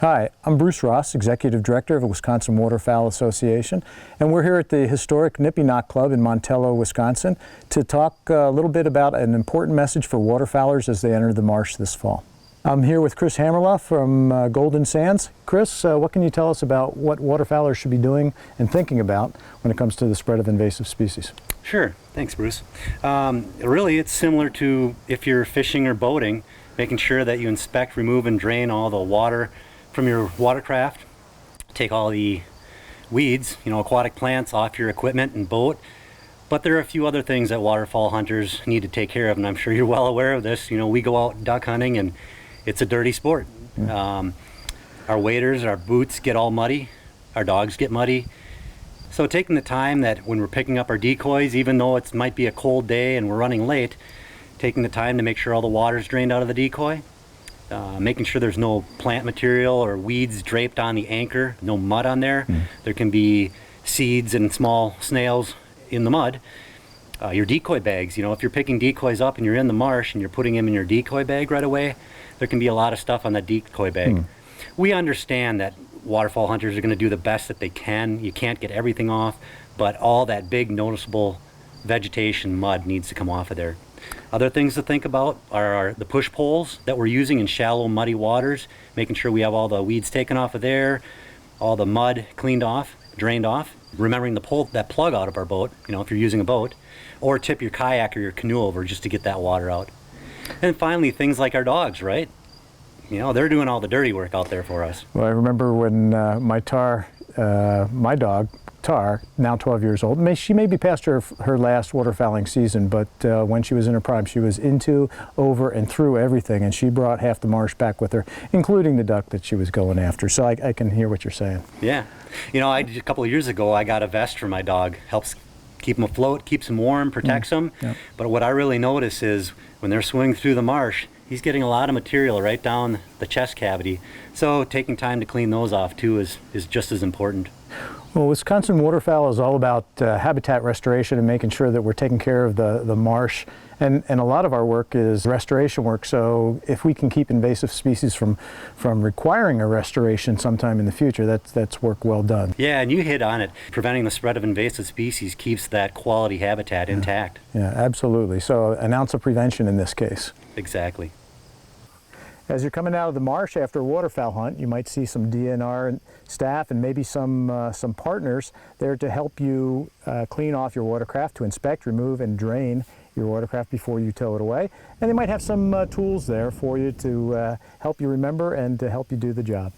Hi, I'm Bruce Ross, Executive Director of the Wisconsin Waterfowl Association, and we're here at the historic Nippy Knot Club in Montello, Wisconsin, to talk a little bit about an important message for waterfowlers as they enter the marsh this fall. I'm here with Chris Hamerla from Golden Sands. Chris, what can you tell us about what waterfowlers should be doing and thinking about when it comes to the spread of invasive species? Sure, thanks Bruce. Really it's similar to if you're fishing or boating, making sure that you inspect, remove, and drain all the water from your watercraft. Take all the weeds, aquatic plants off your equipment and boat. But there are a few other things that waterfowl hunters need to take care of, and I'm sure you're well aware of this. We go out duck hunting and it's a dirty sport. Our waders, our boots get all muddy, our dogs get muddy. So taking the time that when we're picking up our decoys, even though it might be a cold day and we're running late, taking the time to make sure all the water's drained out of the decoy, making sure there's no plant material or weeds draped on the anchor, no mud on there. There can be seeds and small snails in the mud. Your decoy bags, if you're picking decoys up and you're in the marsh and you're putting them in your decoy bag right away, there can be a lot of stuff on that decoy bag. We understand that waterfowl hunters are going to do the best that they can. You can't get everything off, but all that big noticeable vegetation, mud, needs to come off of there. Other things to think about are the push poles that we're using in shallow, muddy waters, making sure we have all the weeds taken off of there, all the mud cleaned off, drained off. Remembering to pull that plug out of our boat, if you're using a boat, or tip your kayak or your canoe over just to get that water out. And finally, things like our dogs, right? They're doing all the dirty work out there for us. Well, I remember when my dog, Tar, now 12 years old, she may be past her last waterfowling season, but when she was in her prime, she was into, over, and through everything, and she brought half the marsh back with her, including the duck that she was going after. So I can hear what you're saying. Yeah. A couple of years ago, I got a vest for my dog. Helps keep him afloat, keeps him warm, protects him. Yeah. But what I really notice is when they're swimming through the marsh, he's getting a lot of material right down the chest cavity. So taking time to clean those off too is just as important. Well, Wisconsin waterfowl is all about habitat restoration and making sure that we're taking care of the marsh. And a lot of our work is restoration work, so if we can keep invasive species from requiring a restoration sometime in the future, that's work well done. Yeah, and you hit on it. Preventing the spread of invasive species keeps that quality habitat intact. Yeah, absolutely. So an ounce of prevention in this case. Exactly. As you're coming out of the marsh after a waterfowl hunt, you might see some DNR staff and maybe some partners there to help you clean off your watercraft, to inspect, remove, and drain your watercraft before you tow it away. And they might have some tools there for you to help you remember and to help you do the job.